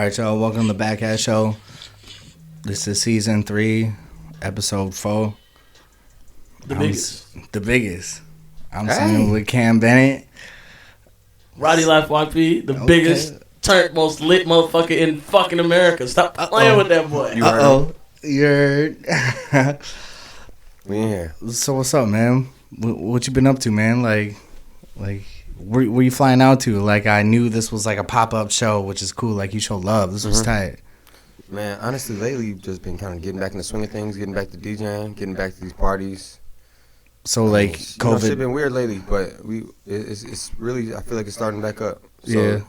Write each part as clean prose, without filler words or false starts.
right, y'all. Welcome to the Badcat Show. This is season 3, episode 4. The biggest. I'm sitting with Kam Bennett. Roddy Life YP, the biggest, most lit motherfucker in fucking America. Stop playing with that boy. You heard? We in here. So what's up, man? What you been up to, man? Like, where you flying out to? Like, I knew this was like a pop-up show, which is cool. Like, you show love. This was tight. Man, honestly, lately, just been kind of getting back in the swing of things, getting back to DJing, getting back to these parties. So, like, COVID. Shit been weird lately, but it's really, I feel like it's starting back up. So,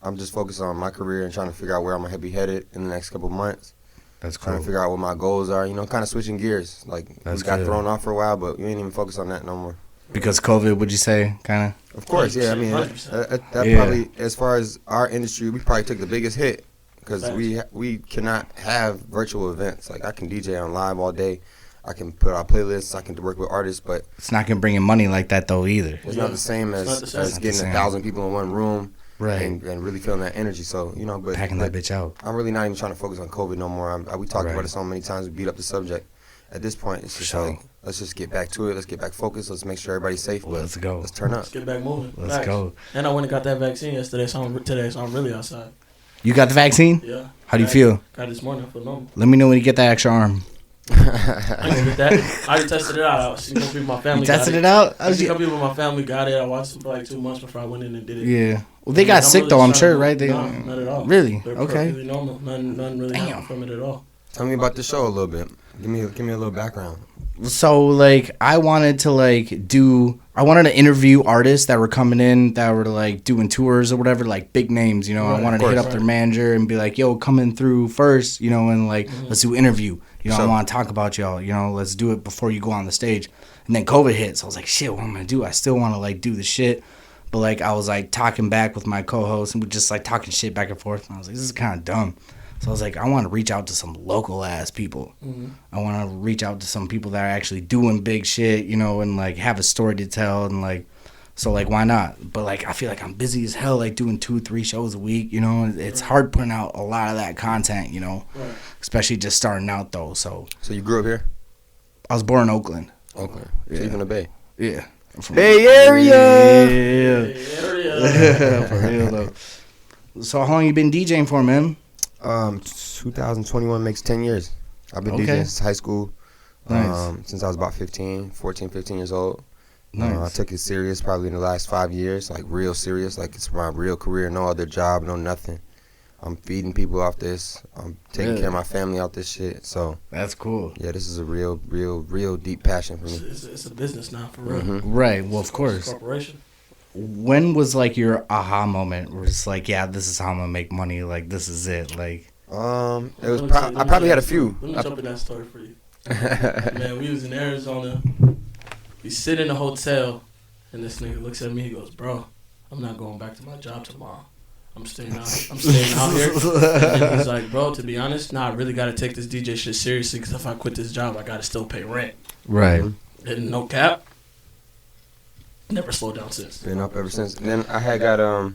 I'm just focused on my career and trying to figure out where I'm going to be headed in the next couple of months. That's cool. Trying to figure out what my goals are, kind of switching gears. Like, we got thrown off for a while, but we ain't even focused on that no more. Because COVID, would you say, kind of? Of course, yeah. I mean, that probably, as far as our industry, we probably took the biggest hit. Because we cannot have virtual events. Like, I can DJ on live all day. I can put out playlists. I can work with artists, but it's not going to bring in money like that, though, either. It's not the same as getting 1,000 people in one room and really feeling that energy. So, but packing that bitch out. I'm really not even trying to focus on COVID no more. We talked about it so many times. We beat up the subject. At this point, it's just like, let's just get back to it. Let's get back focused. Let's make sure everybody's safe. Let's go. Let's turn up. Let's get back moving. Let's go. And I went and got that vaccine yesterday, so I'm really outside. You got the vaccine? Yeah. How do you feel? Got it this morning for normal. Let me know when you get that extra arm. I didn't get that. I already tested it out. I was seeing people with my family. You tested it out? I see a couple people with my family got it. I watched it for like 2 months before I went in and did it. Yeah. Well, they got sick, though, I'm sure, right? No, not at all. Really? They're okay. perfectly normal. Nothing really happened from it at all. Tell me about the show a little bit. Give me a little background. So, like, I wanted to interview artists that were coming in that were, like, doing tours or whatever, like, big names, Right, I wanted to hit up their manager and be like, yo, coming through first, and, like, let's do interview. I want to talk about y'all, let's do it before you go on the stage. And then COVID hit, so I was like, shit, what am I going to do? I still want to, like, do the shit. But, like, I was, like, talking back with my co-host and we're just, like, talking shit back and forth. And I was like, this is kind of dumb. So I was like, I want to reach out to some local-ass people. Mm-hmm. I want to reach out to some people that are actually doing big shit, and, like, have a story to tell. And, like, so, like, why not? But, like, I feel like I'm busy as hell, like, doing 2-3 shows a week, It's hard putting out a lot of that content, Right. Especially just starting out, though. So you grew up here? I was born in Oakland. Oakland. Yeah. So you from the Bay? Yeah. Bay Area! Yeah. For real, though. So how long you been DJing for, man? 2021 makes 10 years. I've been DJing since high school. Nice. Since I was about 15 years old. Nice. I took it serious probably in the last 5 years, like real serious. Like, it's my real career, no other job, no nothing. I'm feeding people off this. I'm taking care of my family off this shit. So that's cool. Yeah, this is a real deep passion for me. It's a business now, for real. Mm-hmm. Right. Well, of course. It's a corporation. When was, like, your aha moment where it's like, yeah, this is how I'm gonna make money, like, this is it, like? It was I probably had a few. Let me jump in that story for you. Man, we was in Arizona. We sit in a hotel, and this nigga looks at me. He goes, "Bro, I'm not going back to my job tomorrow. I'm staying out here." And he's like, "Bro, to be honest, I really got to take this DJ shit seriously, because if I quit this job, I got to still pay rent." Right. And no cap. Never slowed down since. Been up ever since. And then I got a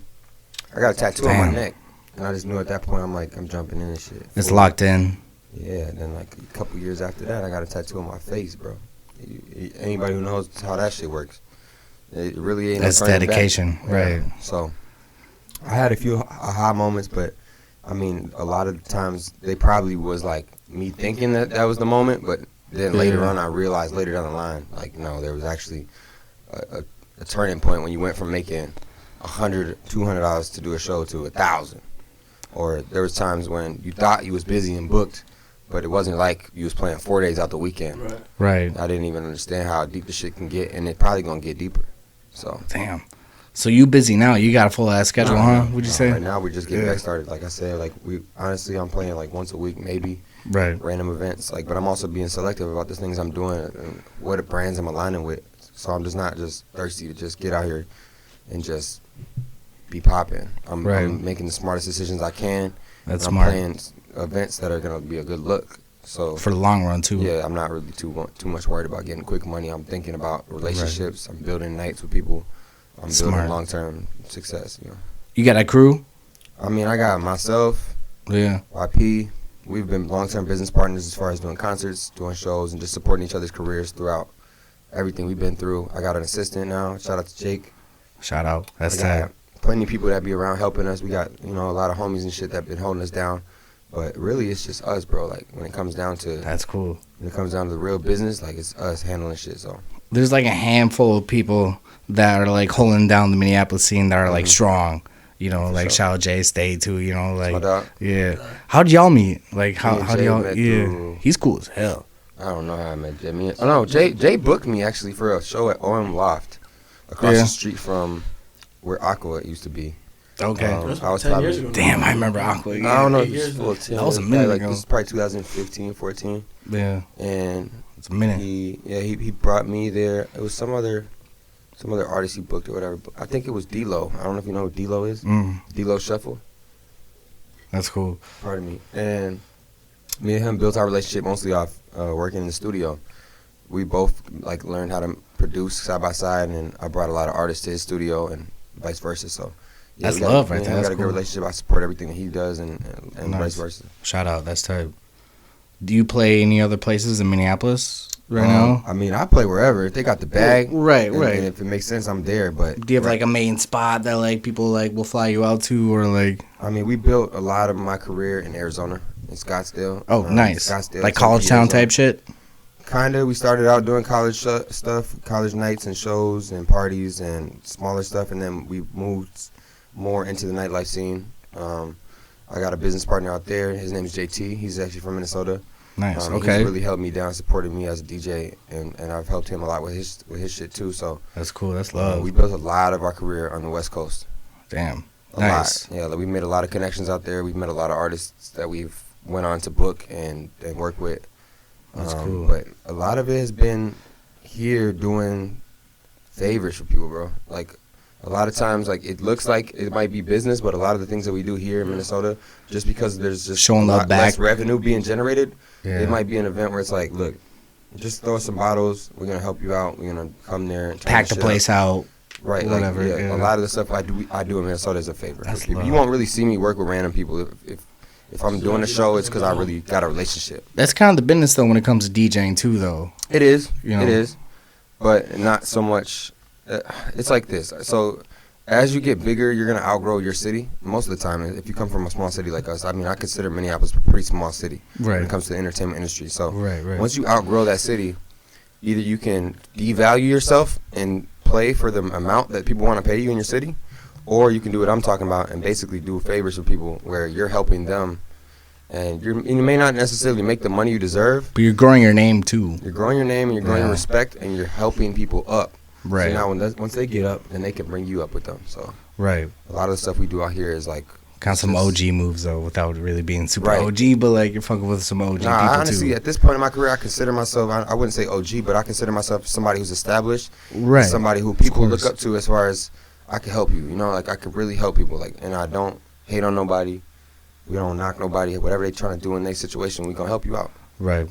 tattoo on my neck, and I just knew at that point I'm jumping in this shit. It's locked in. Yeah. And then, like, a couple years after that, I got a tattoo on my face, bro. Anybody who knows how that shit works, it really ain't. That's dedication, right? So I had a few aha moments, but I mean, a lot of the times they probably was like me thinking that was the moment, but then later on I realized later down the line, like, no, there was actually a turning point when you went from making $100, $200 to do a show to $1,000. Or there was times when you thought you was busy and booked, but it wasn't like you was playing 4 days out the weekend. Right. I didn't even understand how deep the shit can get, and it probably gonna get deeper. So damn. So you busy now? You got a full ass schedule, huh? Would you say? Right now we're just getting back started. Like I said, like I'm playing like once a week, maybe. Right. Random events, like, but I'm also being selective about the things I'm doing and what brands I'm aligning with. So I'm just not just thirsty to just get out here and just be popping. I'm making the smartest decisions I can. That's I'm smart. playing events that are gonna be a good look. So for the long run too. Yeah, I'm not really too much worried about getting quick money. I'm thinking about relationships. I'm building nights with people. I'm building long-term success. You got a crew? I mean, I got myself, Yeah. YP. We've been long-term business partners as far as doing concerts, doing shows, and just supporting each other's careers throughout everything we've been through. I got an assistant now. Shout out to Jake. Shout out. That's I got tight. plenty of people that be around helping us. We got, a lot of homies and shit that been holding us down. But really, it's just us, bro. Like, when it comes down to That's cool. when it comes down to the real business, like, it's us handling shit. So There's like a handful of people that are like holding down the Minneapolis scene that are like strong. Like sure. shout out Jay Stay too. my Like dog, yeah. How'd y'all meet? Like Me how and do Jay y'all? met Yeah. through- He's cool as hell. I don't know how I met Jay. Jay booked me actually for a show at OM Loft across Yeah. the street from where Aqua used to be. Okay. That's I was 10 probably years ago. Damn, I remember Aqua. I don't know. 8 If years it's ago. full 10. That was a It's minute probably, ago. This is probably 2015, 14. Yeah. And It's a minute. he brought me there. It was some other artist he booked or whatever. I think it was D-Lo. I don't know if you know what D-Lo is. D-Lo Shuffle. That's cool. Pardon me. And me and him built our relationship mostly off working in the studio. We both like learned how to produce side by side, and I brought a lot of artists to his studio and vice versa. So That's we got- love me right and there. him That's got a good cool. relationship. I support everything that he does, and Nice. vice versa. Shout out. That's tight. Do you play any other places in Minneapolis right now? I mean, I play wherever. If they got the bag, Right, and, right. and if it makes sense, I'm there. But Do you have like a main spot that like people like will fly you out to, or like? I mean, we built a lot of my career in Arizona, in Scottsdale. Oh, nice. Scottsdale, Like Tempe, college town Arizona. type shit. Kinda. We started out doing college stuff, college nights and shows and parties and smaller stuff, and then we moved more into the nightlife scene. I got a business partner out there. His name is JT. He's actually from Minnesota. Nice. He's Okay. really helped me down, supported me as a DJ, and I've helped him a lot with his shit too. So That's cool. That's love. we built a lot of our career on the West Coast. Damn. A Nice. lot. Yeah, like we made a lot of connections out there. We've met a lot of artists that we've went on to book and work with. That's cool. But a lot of it has been here doing favors for people, bro. Like a lot of times, like it looks like it might be business, but a lot of the things that we do here in Minnesota, just because there's just Showing a love lot back. less revenue being generated, Yeah. it might be an event where it's like, look, just throw us some bottles. We're gonna help you out. We're gonna come there and turn Pack the shit place up. out. Right, whatever, Like, yeah. a lot of the stuff I do in Minnesota is a favor. That's for people. You love. won't really see me work with random people. If I'm doing a show, it's because I really got a relationship. That's kind of the business though when it comes to DJing too, though. It is. You know? It is. But not so much. It's like this. So as you get bigger, you're going to outgrow your city. Most of the time, if you come from a small city like us, I mean, I consider Minneapolis a pretty small city when Right. it comes to the entertainment industry. So Right. once you outgrow that city, either you can devalue yourself and play for the amount that people want to pay you in your city, or you can do what I'm talking about and basically do favors for people where you're helping them. And you may not necessarily make the money you deserve. But you're growing your name too. You're growing your name and you're growing your Yeah. respect, and you're helping people up. Right. So now once they get up, then they can bring you up with them. So Right. a lot of the stuff we do out here is like Kind of some just- OG moves though, without really being super Right. OG, but like you're fucking with some OG Nah, people honestly, too. at this point in my career, I consider myself, I wouldn't say OG, but I consider myself somebody who's established. Right. Somebody who people course. look up to as far as I can help you. Like I could really help people. Like, and I don't hate on nobody. We don't knock nobody. Whatever they trying to do in their situation, we gonna help you out. Right.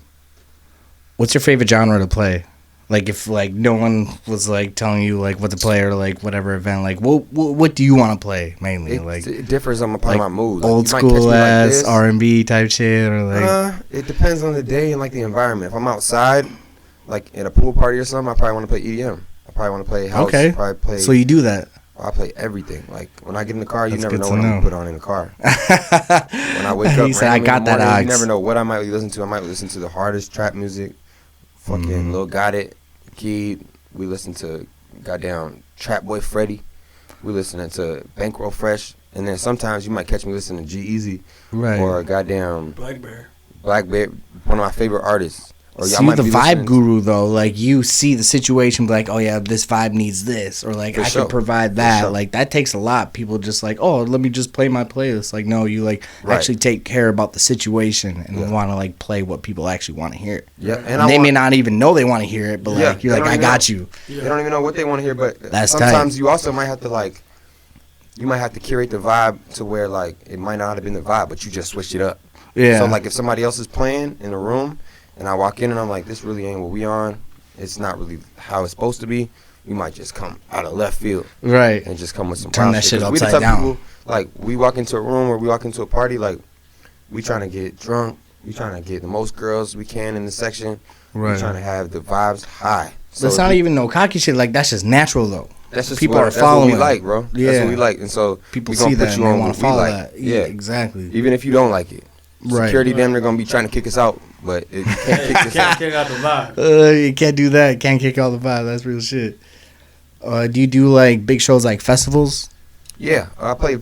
What's your favorite genre to play? Like if like no one was like telling you like what to play or like whatever event, like what do you want to play mainly? It differs on my mood. Like, old you might catch me school like ass this. R&B type shit or like It depends on the day and like the environment. If I'm outside, like in a pool party or something, I probably want to play EDM. I probably want to play house. Okay. Probably play. so you do that. I play everything. Like when I get in the car, you That's never good know to what I'm know. gonna put on in the car. When I wake up, He said, "I randomly in got the that morning, ox." You never know what I might listen to. I might listen to the hardest trap music. Fucking Lil Got It, Kid. We listen to goddamn Trap Boy Freddy. We listening to Bankroll Fresh. And then sometimes you might catch me listening to G-Eazy Right. or goddamn Black Bear. Black Bear, one of my favorite artists. Or So I you might the be vibe listening to- guru though, like you see the situation, be like, oh yeah, this vibe needs this, or like For I sure. can provide For that. sure. Like that takes a lot. People just like, oh, let me just play my playlist. Like no, you like Right. actually take care about the situation and Yeah. want to like play what people actually want to hear. Yeah, And I they want- may not even know they want to hear it, but Yeah, like you're they like, don't I even got know. you. They don't even know what they want to hear, but That's sometimes tight. you also might have to like, you might have to curate the vibe to where like it might not have been the vibe, but you just switched it up. Yeah. So like if somebody else is playing in a room, and I walk in and I'm like, this really ain't what we on. It's not really how it's supposed to be. You might just come out of left field Right. and just come with some Turn wild that shit 'Cause we the upside type of down. people, like we walk into a room or we walk into a party, like we trying to get drunk. We trying to get the most girls we can in the section. Right. We trying to have the vibes high. So that's not even no cocky shit. Like, that's just natural, though. That's just people what, are that's following. What we like, bro. Yeah. That's what we like. And so people we gonna see put that you and they on want what to follow we like. that. Yeah, exactly. Even if you don't like it. Right. Security damn near gonna be trying to kick us out, but you can't kick us out. Kick out the vibe. You can't do that. Can't kick all the vibe. That's real shit. Do you do like big shows like festivals? Yeah, I played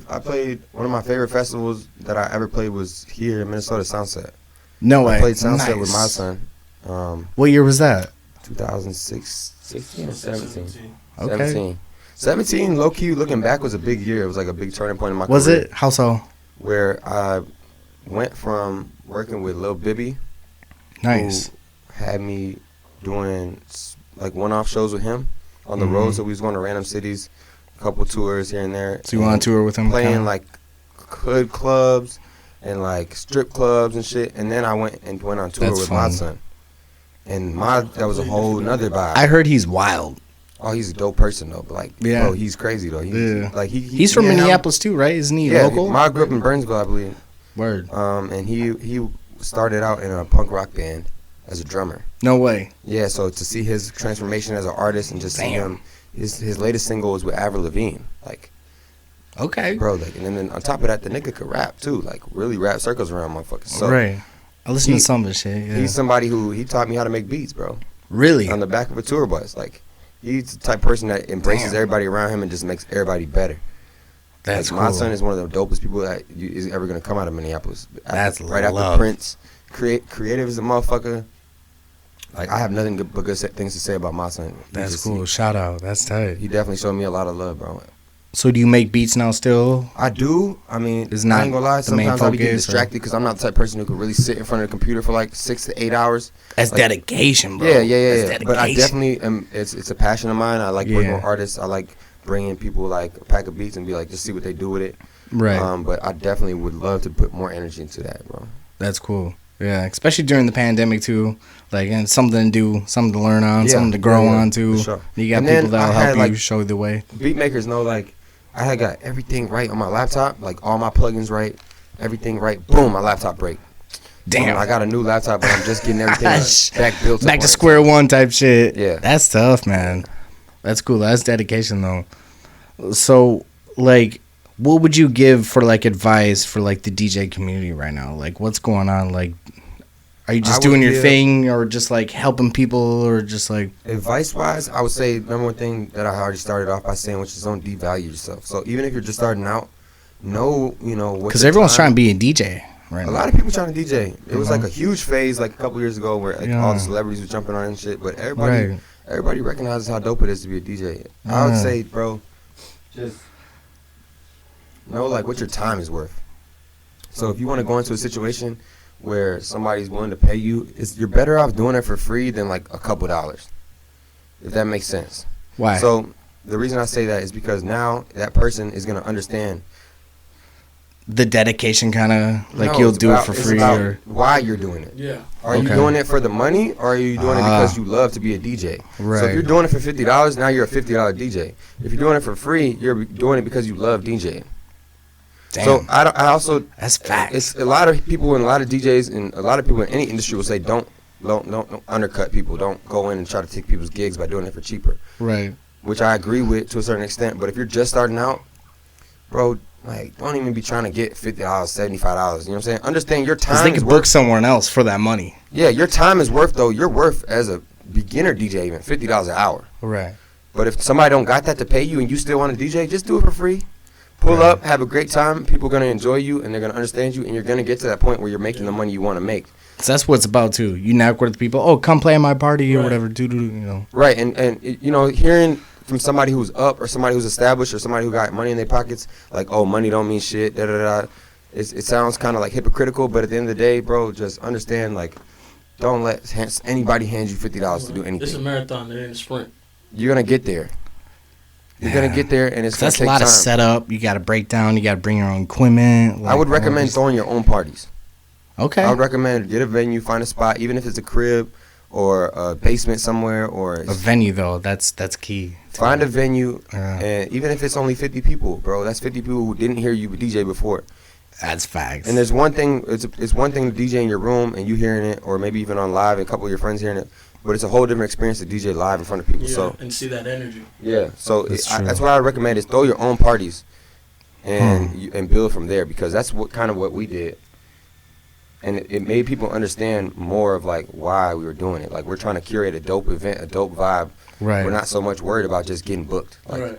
one of my favorite festivals that I ever played was here in Minnesota, Soundset. No way. I played Soundset Nice. with my son. What year was that? 2006, 16 or 17? Okay. 17, low key, looking back, was a big year. It was like a big turning point in my Was career. it? How so? Where I went from working with Lil Bibby, Nice. who had me doing like one-off shows with him on the road. So we was going to random cities, a couple tours here and there. So you went on tour with him? Playing like hood clubs and like strip clubs and shit. And then I went on tour That's with fun. my son. And that was a whole nother vibe. I heard he's wild. Oh, he's a dope person though. But like, Yeah. bro, he's crazy though. He's from Minneapolis too, right? Isn't he local? I grew up in Burnsville, I believe. Word. And he started out in a punk rock band as a drummer. No way. Yeah, so to see his transformation as an artist and just see him, his latest single was with Avril Lavigne, like. Okay. Bro, like, and then on top of that, the nigga could rap too, like really rap circles around motherfuckers. So right. I listen to some of his shit. Yeah. He's somebody who he taught me how to make beats, bro. Really? On the back of a tour bus, like he's the type of person that embraces everybody around him and just makes everybody better. That's like, cool. My son is one of the dopest people that is ever gonna come out of Minneapolis. That's right love. After Prince, creative as a motherfucker. Like I have nothing but good things to say about my son. That's cool. Shout out. That's tight. He definitely showed me a lot of love, bro. So do you make beats now still? I do. I mean, It's not I ain't gonna lie. the main Sometimes I be getting focus, or- distracted because I'm not the type of person who could really sit in front of the computer for like 6 to 8 hours. That's like, dedication, bro. Yeah. That's But I dedication. definitely am. It's a passion of mine. I like working Yeah. with artists. I like bringing people like a pack of beats and be like, just see what they do with it. Right. But I definitely would love to put more energy into that, bro. That's cool. Yeah, especially during the pandemic too. Like, and something to do, something to learn on, something to grow on too. For sure. You got And people then that'll I help had, you like, show the way. Beat makers know, like, I had got everything right on my laptop, like all my plugins right, everything right. Boom, my laptop break. Damn. I got a new laptop, but I'm just getting everything back built up. Back to square one type shit. Yeah. That's tough, man. That's cool. That's dedication though. So, like, what would you give for like advice for like the DJ community right now? Like, what's going on? Like, are you just doing your thing, or just like helping people, or just like Advice-wise, I would say number one thing that I already started off by saying, which is don't devalue yourself. So even if you're just starting out, know, what because your everyone's time- trying to be a DJ right A now. lot of people trying to DJ. It was like a huge phase like a couple years ago where like, all the celebrities were jumping on and shit. But everybody recognizes how dope it is to be a DJ. I would say, bro, just know like what your time is worth. So if you want to go into a situation where somebody's willing to pay you, you're better off doing it for free than like a couple dollars. If that makes sense. Why? So the reason I say that is because now that person is gonna understand the dedication, kind of like No, you'll it's do about- it for it's free, about or why you're doing it. Yeah. Are you Okay. doing it for the money, or are you doing it because you love to be a DJ? So Right. if you're doing it for $50, now you're a $50 DJ. If you're doing it for free, you're doing it because you love DJing. damn, So I also that's facts. it's a lot of people and a lot of DJs and a lot of people in any industry will say don't undercut people. Don't go in and try to take people's gigs by doing it for cheaper. Right. Which I agree with to a certain extent. But if you're just starting out, bro, like don't even be trying to get $50, $75. You know what I'm saying? Understand your Because time they is could worth. book someone else for that money. Yeah, your time is worth though. You're worth as a beginner DJ even $50 an hour. Right. But if somebody don't got that to pay you and you still want to DJ, just do it for free. Pull up, have a great time. People are gonna enjoy you and they're gonna understand you, and you're gonna get to that point where you're making the money you want to make. So that's what it's about too. You network with people. Oh, come play at my party or Right. whatever. Do. Right, and hearing from somebody who's up or somebody who's established or somebody who got money in their pockets, like, oh, money don't mean shit, da da da. It sounds kind of like hypocritical, but at the end of the day, bro, just understand, like, don't let anybody hand you $50 to do anything. It's a marathon, it ain't a sprint. You're gonna get there. You're gonna get there, and it's gonna That's take a lot time. of setup. You got to break down. You got to bring your own equipment. I would recommend throwing your own parties. Okay. I would recommend get a venue, find a spot, even if it's a crib or a basement somewhere or A venue though, that's key. find a venue, Yeah. and even if it's only 50 people, bro, that's 50 people who didn't hear you DJ before. That's facts. And there's one thing. It's one thing to DJ in your room and you hearing it, or maybe even on live and a couple of your friends hearing it. But it's a whole different experience to DJ live in front of people. Yeah, so and see that energy. Yeah. So That's what I recommend is throw your own parties, and build from there, because that's what we did. And it made people understand more of like why we were doing it. Like, we're trying to curate a dope event, a dope vibe. Right. We're not so much worried about just getting booked. Like, Right.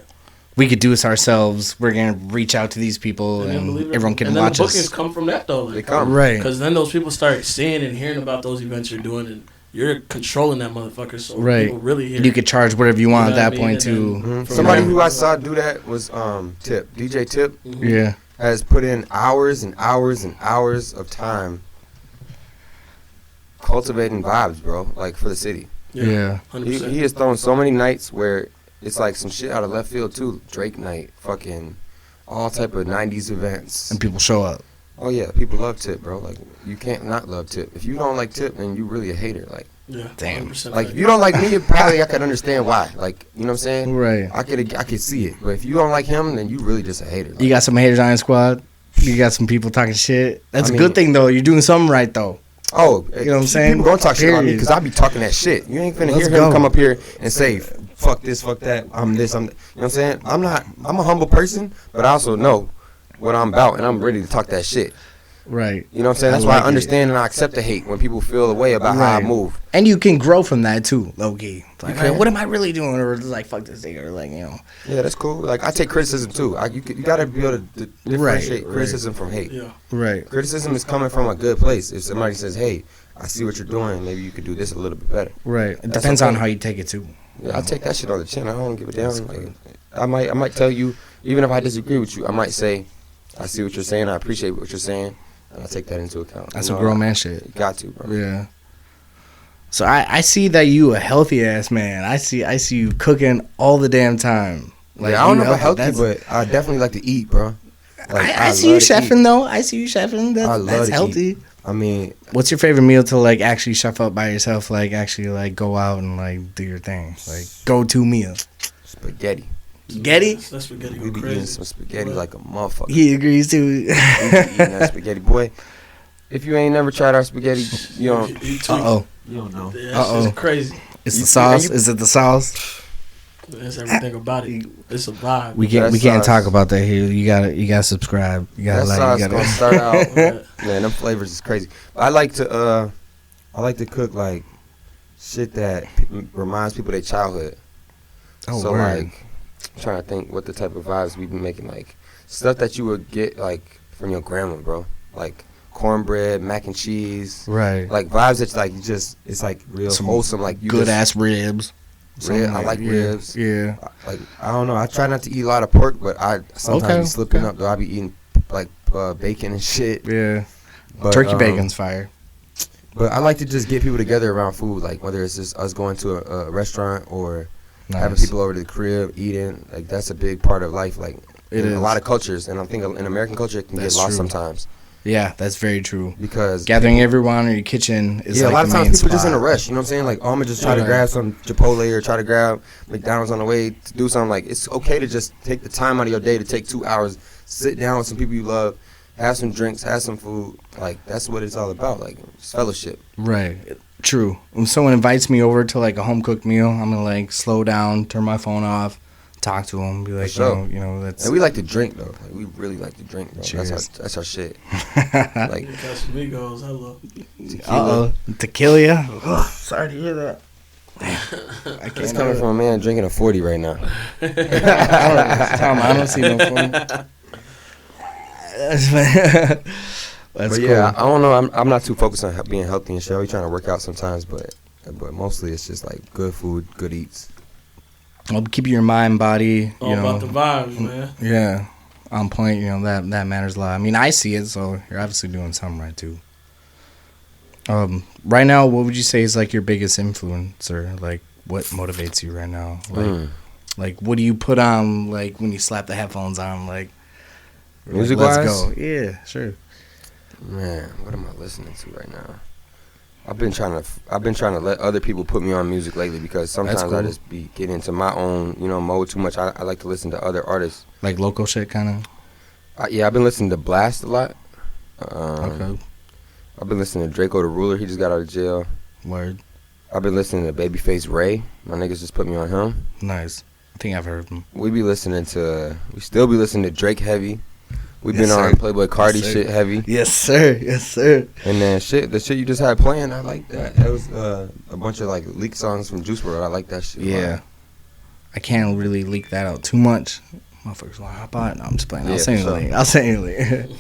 We could do this ourselves. We're gonna reach out to these people, and everyone can watch us. And then the bookings us. come from that, though. They come. Right. Because then those people start seeing and hearing about those events you're doing, and you're controlling that motherfucker. So Right. people really hear. You could charge whatever you want You know at what that I mean? point too. And then Somebody there- who I saw do that was Tip. DJ Tip Yeah. has put in hours and hours and hours of time cultivating vibes, bro. Like, for the city. Yeah. 100%. He has thrown so many nights where it's like some shit out of left field too. Drake night, fucking all type of 90s events. And people show up. Oh yeah, people love Tip, bro. Like, you can't not love Tip. If you don't like Tip, then you really a hater. Like, Yeah. Damn. 100% if you don't like me, probably I could understand why. Like, you know what I'm saying? Right. I could see it. But if you don't like him, then you really just a hater. Like, You got some haters on your squad. You got some people talking shit. That's I a mean- good thing though. You're doing something right though. oh, You know what I'm saying? People gonna talk shit on me Period. because I be talking that shit. You ain't finna Let's hear him go. come up here and say, fuck this, fuck that, I'm this, I'm that. You know what I'm saying? I'm a humble person, but I also know what I'm about, and I'm ready to talk that shit. Right. You know what I'm saying? That's I why like I understand and I accept the hate when people feel the way about how I Right. move. And you can grow from that too, low key. Like, You can. man, what am I really doing? Or just like, fuck this thing, or like, you know. Yeah, that's cool. Like, I take criticism too. You gotta be able to differentiate Right. criticism from hate. Yeah. Right. Criticism is coming from a good place. If somebody says, hey, I see what you're doing, maybe you could do this a little bit better. Right. It That's depends on okay. how you take it too. Yeah, I take that shit on the chin. I don't give a damn. Like, I might tell you, even if I disagree with you, I might say, I see what you're saying, I appreciate what you're saying, and I take that into account. That's You some know, grown man shit. You got to, bro. Yeah. So I see that you a healthy ass man. I see you cooking all the damn time. Like, I don't know about healthy, that's- but I definitely like to eat, bro. Like, I see you love to eat. chefing though. I see you chefing. I love That's to healthy. eat. I mean, What's your favorite meal to like actually chef up by yourself? Like actually like go out and like do your thing. Like go to meal. spaghetti. Spaghetti? That's spaghetti We go be eating crazy. some spaghetti like a motherfucker. He agrees too. We be eating that spaghetti, boy. If you ain't never tried our spaghetti, you don't. You don't know. Yeah, Uh-oh. it's crazy. It's the sauce. Is it the sauce? It's everything about it. It's a vibe. We can't That sauce. talk about that here. You gotta subscribe. You gotta That like. sauce You gonna gotta. start out. Yeah. Man, them flavors is crazy. I like to cook like shit that reminds people of their childhood. Oh, So word. like, I'm trying to think what the type of vibes we be making, like stuff that you would get like from your grandma, bro. Like cornbread, mac and cheese, Right. like vibes that's like it's like real Some wholesome. Like you Good just, ass ribs. Something I like yeah, ribs. Yeah. Like, I don't know. I try not to eat a lot of pork, but I sometimes Okay, be slipping okay. up. Though I be eating like bacon and shit. Yeah. But, Turkey bacon's fire. But I like to just get people together around food, like whether it's just us going to a restaurant or having Nice. people over to the crib eating. Like, that's a big part of life. Like, It in is. a lot of cultures, and I think in American culture it can That's get lost true. sometimes Yeah, that's very true. because Gathering everyone in your kitchen is yeah, like a lot of the times main people just in a spot. rush. You know what I'm saying? Like, oh, I'm gonna just try to Right. grab some Chipotle or try to grab McDonald's on the way to do something. Like, it's okay to just take the time out of your day to take 2 hours, sit down with some people you love, have some drinks, have some food. Like, that's what it's all about. Like, it's fellowship. Right. True. When someone invites me over to like a home cooked meal, I'm gonna like slow down, turn my phone off, talk to them, be like, sure. you know, that's And we like to drink though. Like, we really like to drink, bro. Cheers. That's our shit. Like, Casamigos, hello. uh-oh, tequila. Ugh, sorry to hear that. I it's can't. coming from a man drinking a 40 right now. I don't see no phone. That's But cool. yeah, I don't know. I'm not too focused on being healthy and shit. We trying to work out sometimes, but mostly it's just like good food, good eats. Well, keep your mind, body, All you know. about the vibes, man. Yeah, on point. You know that matters a lot. I mean, I see it, so you're obviously doing something right too. Right now, what would you say is like your biggest influencer? Like, what motivates you right now? Like, what do you put on? Like, when you slap the headphones on, like, Music let's wise? go. Yeah, sure. Man, what am I listening to right now? I've been trying to let other people put me on music lately because sometimes That's cool. I just be getting into my own, mode too much. I like to listen to other artists. Like local shit, kind of. Yeah, I've been listening to Blast a lot. Okay. I've been listening to Draco the Ruler. He just got out of jail. Word. I've been listening to Babyface Ray. My niggas just put me on him. Nice. I think I've heard of him. We still be listening to Drake heavy. We've been on Playboy Cardi shit heavy. Yes, sir. Yes, sir. And then the shit you just had playing, I like that. That was a bunch of like leaked songs from Juice WRLD. I like that shit. Yeah. I can't really leak that out too much. Motherfuckers like, hop on. No, I'm just playing. I'll say anything.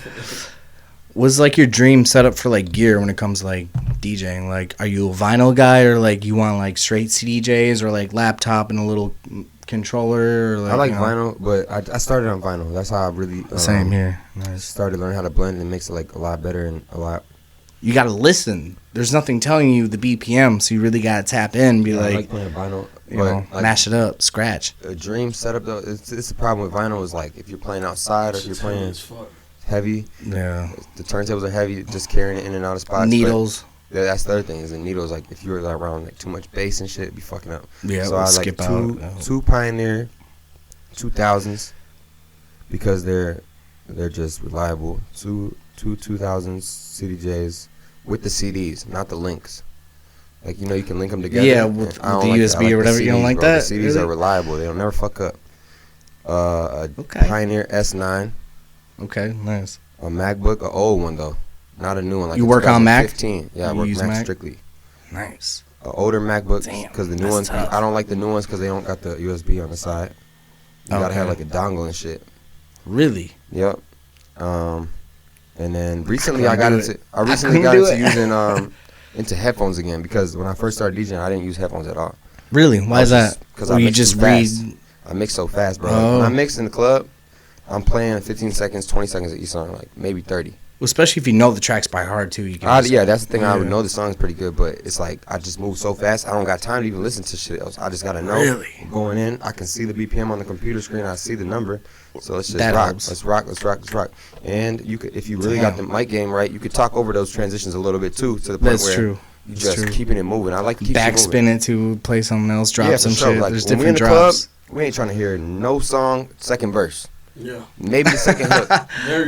What's like your dream setup for like gear when it comes to like DJing? Like, are you a vinyl guy or like you want like straight CDJs or like laptop and a little controller? Or, like, I like vinyl, but I started on vinyl. That's how I really same here. Nice. Started learning how to blend and makes it like a lot better and a lot. You gotta listen. There's nothing telling you the BPM, so you really gotta tap in and be I like playing vinyl. You know, like, mash it up, scratch. A dream setup though, it's the problem with vinyl is like if you're playing outside or if you're playing heavy. Yeah. The turntables are heavy, just carrying it in and out of spots. Needles. But that's the other thing is the needles. Like if you're like around like too much bass and shit, it'd be fucking up. Yeah. So I skip like out. two Pioneer 2000s because they're just reliable. Two 2000s CDJs with the CDs, not the links. Like you can link them together. Yeah, with the USB or whatever. You don't like that? The CDs are reliable. They don't never fuck up. Pioneer S9. Okay, nice. A MacBook, an old one though, not a new one. Like you work on Mac? 15. Yeah, I work Mac strictly. Nice. An older MacBook because the new ones, tough. I don't like the new ones because they don't got the USB on the side. You gotta have like a dongle and shit. Really? Yep. And then recently I got into using into headphones again because when I first started DJing I didn't use headphones at all. Really? Why is that? Because I mix so fast, bro. Oh. When I mix in the club, I'm playing 15 seconds, 20 seconds of each song, like maybe 30. Well, especially if you know the tracks by heart too. You can that's the thing. I would know the song's pretty good, but it's like I just move so fast. I don't got time to even listen to shit else. I just gotta know. Really? Going in, I can see the BPM on the computer screen. I see the number. So let's just that rock. Helps. Let's rock. And you could, if you really got the mic game right, you could talk over those transitions a little bit too, to the point where true. You just keeping it moving. I like to keep backspin it to play something else, drop some shit. Like, there's when different we in the drops. Club, we ain't trying to hear no song second verse. Yeah. Maybe the second hook.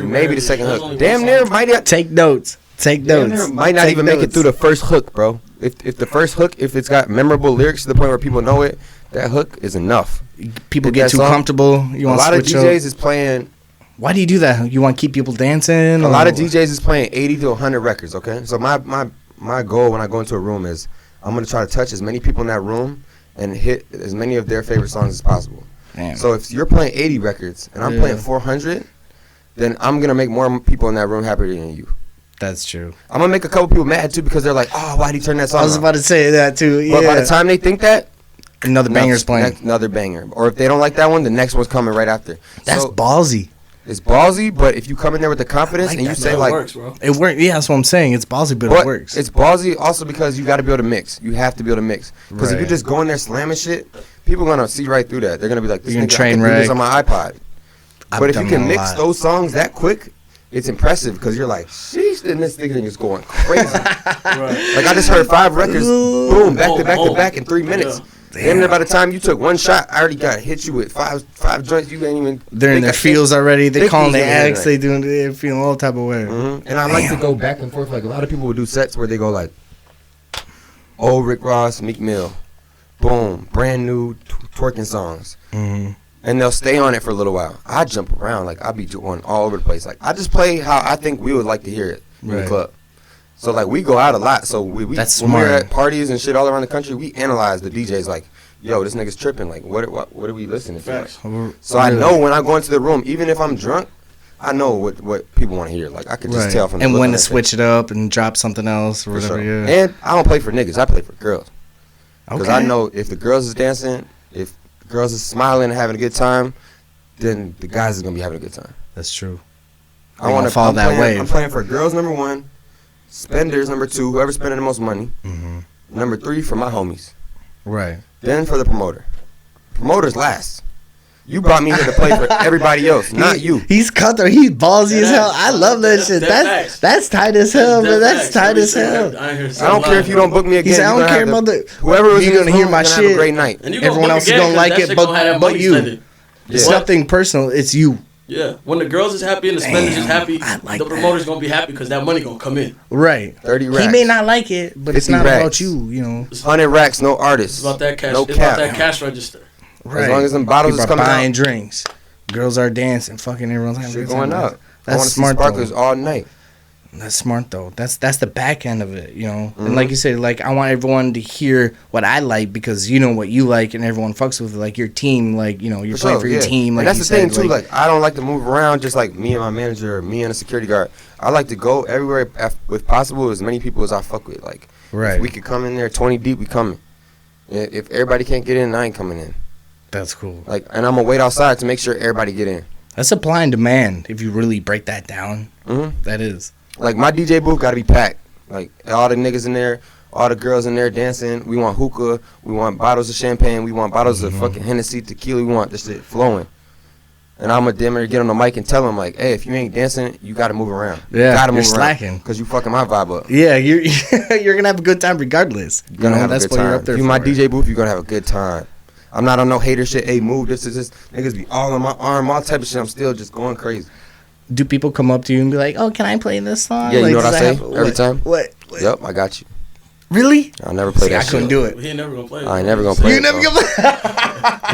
Maybe the second hook. Damn near might not take notes. Take notes. Might not even make it through the first hook, bro. If the first hook, if it's got memorable lyrics to the point where people know it, that hook is enough. People get too comfortable. You want a lot of DJs is playing. Why do you do that? You want to keep people dancing? A lot of DJs is playing 80 to 100 records. Okay, so my goal when I go into a room is I'm gonna try to touch as many people in that room and hit as many of their favorite songs as possible. Damn. So if you're playing 80 records and I'm playing 400, then I'm gonna make more people in that room happier than you. That's true. I'm gonna make a couple people mad too because they're like, "Oh, why'd he turn that song?" I was about to say that too. Yeah. But by the time they think that, another banger's playing. Another banger. Or if they don't like that one, the next one's coming right after. That's ballsy. It's ballsy, but if you come in there with the confidence and you say like, it works, bro. It works. Yeah, that's what I'm saying. It's ballsy, but it works. It's ballsy also because you got to be able to mix. You have to be able to mix. Because if you just go in there slamming shit, people are gonna see right through that. They're gonna be like, "This nigga, I can do this on my iPod." But if you can mix those songs that quick, it's impressive because you're like, "Sheesh!" Then this nigga is going crazy. Like I just heard 5 records, boom, back to back in 3 minutes. Damn. Then by the time you took one shot, I already got hit you with five joints. You ain't even. They're in their feels already. They calling their acts. They doing. They're feeling all type of way. Mm-hmm. And I like to go back and forth. Like a lot of people would do sets where they go like, "Old Rick Ross, Meek Mill, boom, brand new twerking songs," and they'll stay on it for a little while. I jump around like I be going all over the place. Like I just play how I think we would like to hear it in the club. So like we go out a lot. So we when we're at parties and shit all around the country, we analyze the DJs like, yo, this nigga's tripping. Like what are we listening to? So I know when I go into the room, even if I'm drunk, I know what people want to hear. Like I could just tell from the and when to switch it up and drop something else or whatever. Yeah. And I don't play for niggas. I play for girls. Because I know if the girls is dancing, if the girls is smiling and having a good time, then the guys is gonna be having a good time. That's true. I want to follow that wave. I'm playing for girls number 1. Spenders, number 2, whoever's spending the most money. Number 3 for my homies. Right. Then for the promoter. Promoters last. You brought me here to play for everybody else, not you. He's cutthroat. He's ballsy as hell. I love that shit. That's tight as hell, bro. That's tight as hell. I don't care if you don't book me again. I don't care about the whoever was gonna hear my shit. Have a great night. Everyone else is gonna like it, but you. It's nothing personal. It's you. Yeah, when the girls is happy and the spenders is happy, like the promoter's gonna be happy because that money gonna come in. Right. 30 racks. He may not like it, but it's not racks. about you, you know. 100 racks, no artists. It's about that cash. No It's cap. about that cash register. Right. As long as them bottles People is coming are buying out. drinks. Girls are dancing, fucking everyone's having a Shit good time. going up. I That's want to see smart sparklers though. all night. That's smart though. That's the back end of it, you know. Mm-hmm. And like you said, like I want everyone to hear what I like because you know what you like and everyone fucks with like your team, like you know you're playing for your team. Like and that's you the thing said, too. Like I don't like to move around just like me and my manager or me and a security guard. I like to go everywhere with possible as many people as I fuck with. Like right. if we could come in there 20 deep, we coming. If everybody can't get in, I ain't coming in. That's cool. Like and I'm gonna wait outside to make sure everybody get in. That's supply and demand. If you really break that down, that is. Like my DJ booth gotta be packed. Like all the niggas in there, all the girls in there dancing. We want hookah. We want bottles of champagne. We want bottles of fucking Hennessy, tequila. We want this shit flowing. And I'm a dimmer get on the mic and tell them like, hey, if you ain't dancing, you gotta move around. Yeah, you gotta you're move slacking around because you fucking my vibe up. Yeah, you're you're gonna have a good time regardless. You're gonna have that's a good what you're time. up there If you for. my DJ booth, you're gonna have a good time. I'm not on no hater shit. Hey, move this. Niggas be all on my arm, all type of shit. I'm still just going crazy. Do people come up to you and be like, "Oh, can I play this song?" Yeah, like, you know what I does say that every time? What? Yep, I got you. Really? I'll never play See, that I shit. couldn't do it. He ain't never gonna play. I ain't never gonna play You it, never bro. gonna.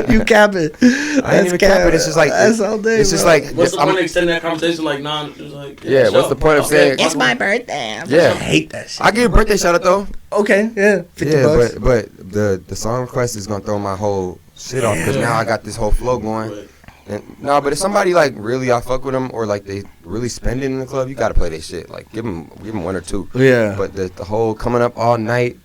You cap it. I ain't even capping. It's just like that's all day. It's just bro. like What's the I'm- point of extending that conversation? Like, nah, it's like Yeah, what's the point of saying- It's my birthday. Yeah. I hate that shit. I give a birthday shout out though. Okay, yeah, $50. But the song request is gonna throw my whole shit off because now I got this whole flow going. Right. And no, but if somebody like really I fuck with them or like they really spend it in the club, you gotta play their shit. Like give them one or two. Yeah. But the whole coming up all night.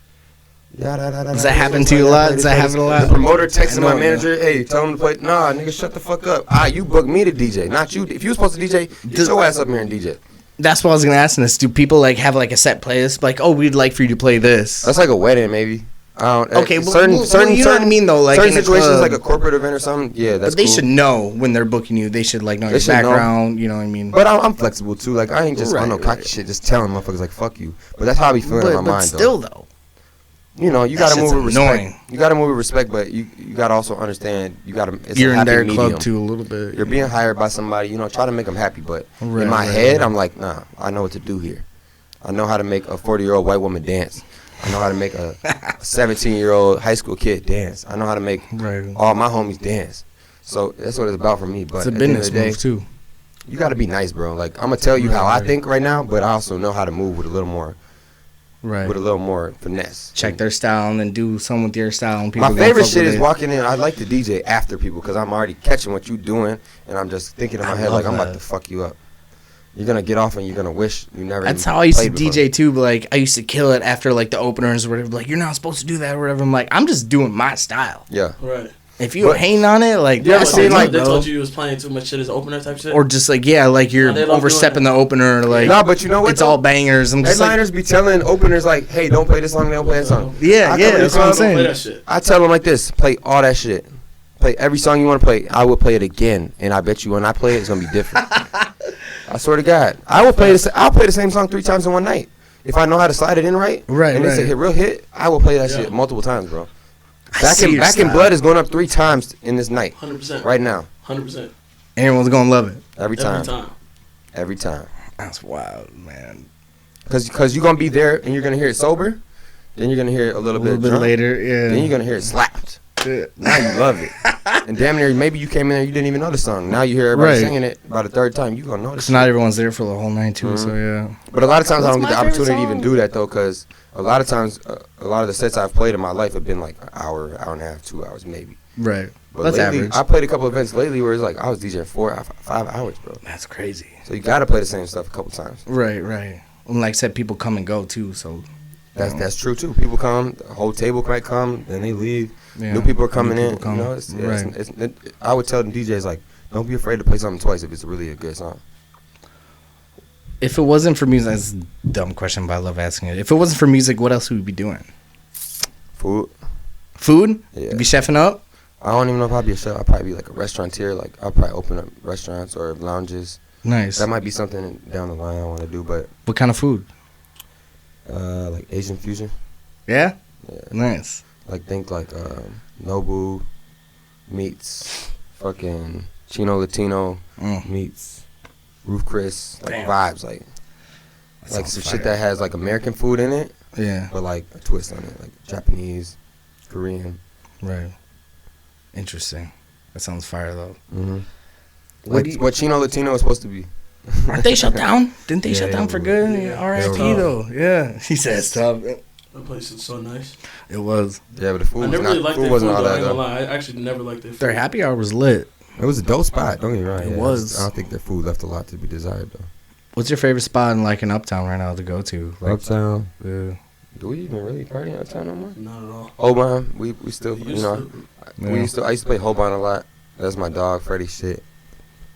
Does that happen to you a lot? Does that happen a lot? The promoter texting I know, my manager, hey, tell him to play. Nah, nigga, shut the fuck up. You booked me to DJ, not you. If you was supposed to DJ, get your ass up here and DJ. That's what I was gonna ask this. Do people like have like a set playlist? Like, oh, we'd like for you to play this. That's like a wedding, maybe. I don't. Okay, well, certain, you know what I mean though. Like certain in a situations, club. like a corporate event or something. Yeah, that's But they cool. should know when they're booking you. They should like know your should know. background. You know what I mean? But I'm flexible too. Like I ain't just on no Right, cocky shit, just telling motherfuckers like fuck you. But that's how I be feeling in my but mind still though. though, You know, you that gotta move shit's with respect. annoying. You gotta move with respect, but you gotta also understand you gotta. It's you're a in happy their medium. club too a little bit. You're being hired by somebody. You know, try to make them happy. But Right, in my right, head, right. I'm like, nah. I know what to do here. I know how to make a 40-year-old white woman dance. I know how to make a 17-year-old high school kid dance. I know how to make Right. all my homies dance. So that's what it's about for me. But It's a at the end of business the day, move too. you got to be nice, bro. Like I'm gonna tell you how I think right now, but I also know how to move with a little more, Right. with a little more finesse. Check their style and then do something with your style. And people My gonna favorite fuck shit with is it. walking in. I like to DJ after people because I'm already catching what you doing, and I'm just thinking in my I head love like I'm about that. to fuck you up. You're gonna get off and you're gonna wish you never. That's even how I used to played before. DJ too. But like I used to kill it after like the openers or whatever. Like you're not supposed to do that or whatever. I'm like I'm just doing my style. Yeah. Right. If you're But- hating on it, like You ever that's seen, on like, you, they bro. told you was playing too much shit as opener type shit. Or just like yeah, like you're Nah, they love overstepping doing the opener. Like No, but you know what? it's all bangers. I'm just like Headliners be telling openers like, "Hey, don't play this song. Don't play that song." yeah, I yeah. come to That's the what I'm club, Don't play saying. that shit. I tell them like this: play all that shit. Play every song you want to play. I will play it again, and I bet you when I play it, it's gonna be different. I swear to God, I will play this. I'll play the same song 3 times in one night if I know how to slide it in right. Right, and it's a right. hit, real hit. I will play that Yeah. shit multiple times, bro. I Back see in your Back in style. Blood is going up 3 times in this night 100%. right now. 100%. Everyone's gonna love it. Every time. Every time. Every time. That's wild, man. Cause you're gonna be there and you're gonna hear it sober. Then you're gonna hear it a A little little bit bit drunk, later, yeah. Then you're gonna hear it slapped. Yeah. Now you love it. And damn near, maybe you came in there, you didn't even know the song. Now you hear everybody Right. singing it about the 3rd time. You gonna know this. Cause not everyone's there for the whole night too. Mhm. So yeah. But a lot of times I don't What's get the my favorite opportunity to even song? do that though, because a lot of times, a lot of the sets I've played in my life have been like an hour, hour and a half, 2 hours maybe. Right. But That's lately, average. I played a couple events lately where it's like I was DJing 5 hours, bro. That's crazy. So you gotta play the same stuff a couple times. Right, right. And like I said, people come and go too. So That's true too. People come, the whole table might come, then they leave. yeah. New people are coming New in. people come. You know, it's, Right. I would tell the DJs like, don't be afraid to play something twice if it's really a good song. If it wasn't for music, that's a dumb question, but I love asking it. If it wasn't for music, what else would we be doing? Food. Food? Yeah. You be chefing up? I don't even know if I'd be a chef. I'd probably be like a restaurateur. Like I'll probably open up restaurants or lounges. Nice. That might be something down the line I want to do, but What kind of food? like Asian fusion. Yeah? Yeah. Nice. Like think like Nobu meets fucking Chino Latino meets Roof Chris, like vibes, like some shit that has like American food in it. Yeah. But like a twist on it, like Japanese, Korean. Right. Interesting. That sounds fire though. What Chino Latino is supposed to be. Aren't they shut down? Didn't they shut down for good? Yeah. R.I.P. though. Yeah. He said it's tough. That place is so nice. It was. Yeah, but the food I never really liked food their wasn't food, all though. I that ain't gonna though. lie. I actually never liked their food. Their happy hour was lit. It was a dope spot. Don't get me wrong. It was. I don't think their food left a lot to be desired though. What's your favorite spot in like in Uptown right now to go to? Like, Uptown. Yeah. Do we even really party in Uptown no more? Not at all. Holbein, we still, We you used know, Yeah. I used to play Holbein a lot. That's my dog, Freddie shit.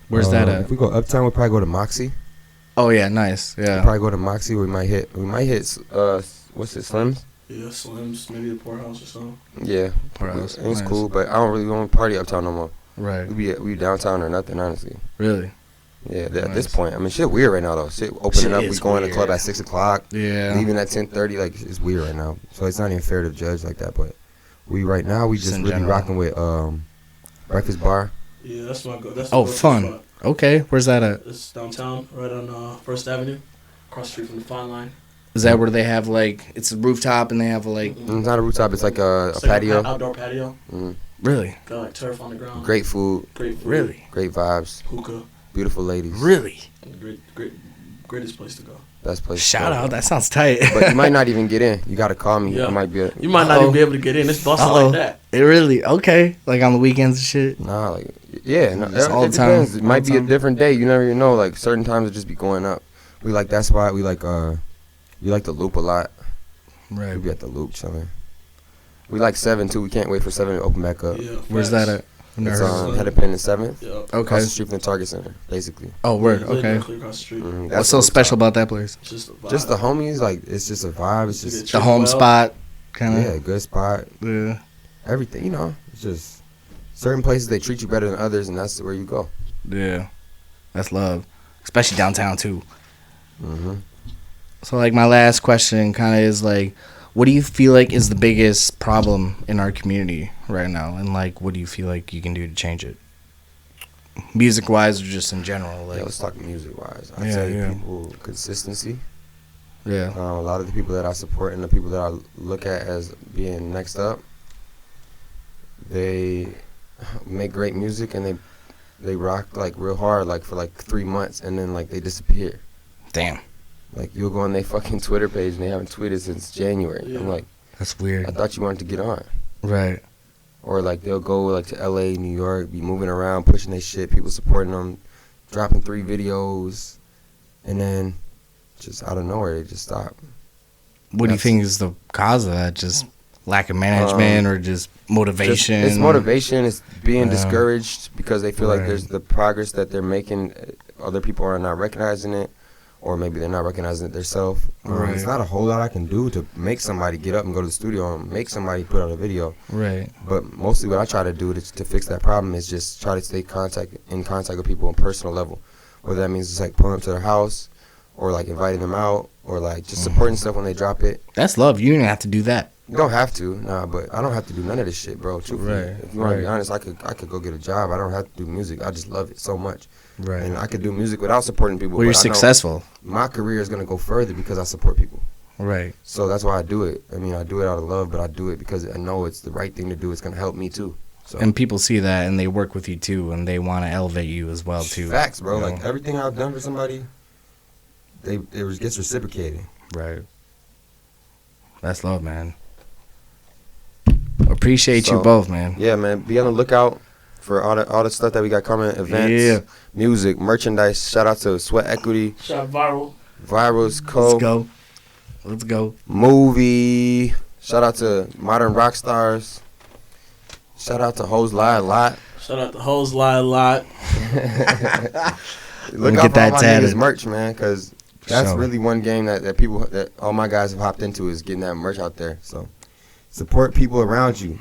Where's that at? If we go Uptown, we'll probably go to Moxie. Oh yeah, nice. We'll Yeah. probably go to Moxie. We might hit what's it, Slims? Yeah, Slims, maybe the poorhouse or something. Yeah. Poorhouse, It's nice. cool, but I don't really want to party Uptown no more. Right. We downtown or nothing, honestly. Really? Yeah, at Nice. this point. I mean, shit weird right now, though. Shit opening Shit up. We is going to weird. club at 6 o'clock. Yeah. Leaving at 10:30. Like, it's weird right now. So it's not even fair to judge like that. But we Just just in really general. rocking with Breakfast Bar. Yeah, that's my go. That's Oh, the go-to fun. spot. Okay. Where's that at? It's downtown, right on First Avenue, across the street from the Fine Line. Is that where they have like it's a rooftop and they have like Mm-mm. It's not a rooftop. It's like a It's like patio. outdoor patio. really? Got like turf on the ground. Great food. Great food. Really? Great vibes. Hookah. Beautiful ladies. Really? Greatest place to go. Best place. to Shout go. out. That sounds tight. But you might not even get in. You got to call me. Yeah. I might be. You might not Uh-oh. even be able to get in. It's busting Uh-oh. like that. It really okay. Like on the weekends and shit. Nah, like yeah. No, Just it all the time. depends. It All might the be a time. different day. You never even know. Like certain times it just be going up. We like that's why we like the Loop a lot. Right. We be at the Loop chilling. We like 7 too. We can't wait for 7 to open back up. Yeah. Where's facts. that at? I've never It's heard of it. Head of Pen and 7th. Yeah. Okay. Across the street from the Target Center, basically. Oh, word. Literally Okay. directly across the street. Mhm, What's that's so the special rooftop. about that place? It's just a vibe. Just the homies, like it's just a vibe. It's just The home spot, kind of. yeah, good spot. Yeah. Everything, you know. It's just certain places they treat you better than others, and that's where you go. Yeah. That's love, especially downtown too. Mm-hmm. So like my last question kind of is like, what do you feel like is the biggest problem in our community right now, and like what do you feel like you can do to change it? Music wise or just in general, like Yeah, let's talk music wise. I'd Yeah, say yeah. people consistency. yeah, A lot of the people that I support and the people that I look at as being next up, they make great music and they rock like real hard like for like 3 months and then like they disappear. damn, Like you'll go on their fucking Twitter page and they haven't tweeted since January. Yeah. I'm like, that's I weird. thought you wanted to get on. Right, Or like they'll go like to LA, New York, be moving around, pushing their shit, people supporting them, dropping 3 videos, and then just out of nowhere they just stop. what do you That's- think is the cause of that? Just lack of management or just motivation? It's motivation. It's being Yeah. discouraged because they feel Right. like there's the progress that they're making. Other people are not recognizing it, or maybe they're not recognizing it themselves. Right. It's not a whole lot I can do to make somebody get up and go to the studio and make somebody put out a video. Right, But mostly what I try to do to fix that problem is just try to stay in contact with people on a personal level. Whether that means just like pulling up to their house, or like inviting them out, or like just supporting stuff when they drop it. that's love. You didn't have to do that. You don't have to, nah, but I don't have to do none of this shit, bro. Truthfully. Right, If you want to be right. honest, I could go get a job. I don't have to do music. I just love it so much. Right. And I could do music without supporting people. Well, you're but I know successful. my career is going to go further because I support people. Right. So that's why I do it. I mean, I do it out of love, but I do it because I know it's the right thing to do. It's going to help me too. So And people see that and they work with you too, and they want to elevate you as well too. facts, bro. you know? Like everything I've done for somebody, it gets reciprocated. Right. That's love, man. Appreciate you So, both, man. Yeah, man. Be on the lookout for all the stuff that we got coming. Events, Yeah. music, merchandise. Shout out to Sweat Equity, Shot viral. Virals Co. Let's go. Let's go. Movie. Shout out to Modern Rock Stars. Shout out to Hoes Lie a Lot. Shout out to Hoes Lie a Lot. Look Get out for all that my tatted. niggas merch, man, because that's Sure. really one game that people, that all my guys have hopped into is getting that merch out there. So support people around you.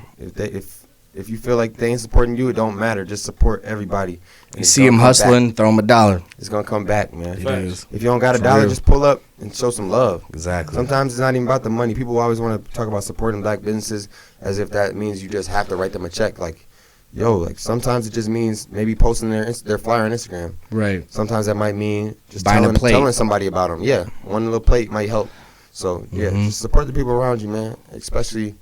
If you feel like they ain't supporting you, it don't matter. Just support everybody. And You it's see gonna him come hustling, back. throw him $1. It's gonna come back, man. It Facts. is. If you don't got a For dollar, real. just pull up and show some love. Exactly. Sometimes it's not even about the money. People always want to talk about supporting black businesses as if that means you just have to write them a check. Like, yo, like sometimes it just means maybe posting their flyer on Instagram. Right. Sometimes that might mean just Buying a plate. telling somebody about them. Yeah, one little plate might help. So yeah, just support the people around you, man. Especially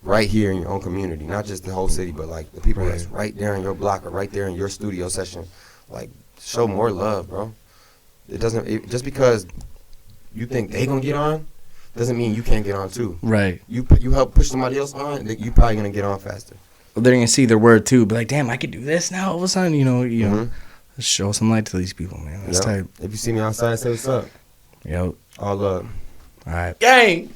right here in your own community, not just the whole city, but like the people that's right there in your block or right there in your studio session. Like, show more love, bro. Just because you think they gonna get on, doesn't mean you can't get on too. Right. You help push somebody else on, you probably gonna get on faster. Well, they're gonna see their word too. Be like, damn, I could do this now. All of a sudden, you know, show some light to these people, man. That's tight. If you see me outside, say what's up. Yep. All love. All right. Gang.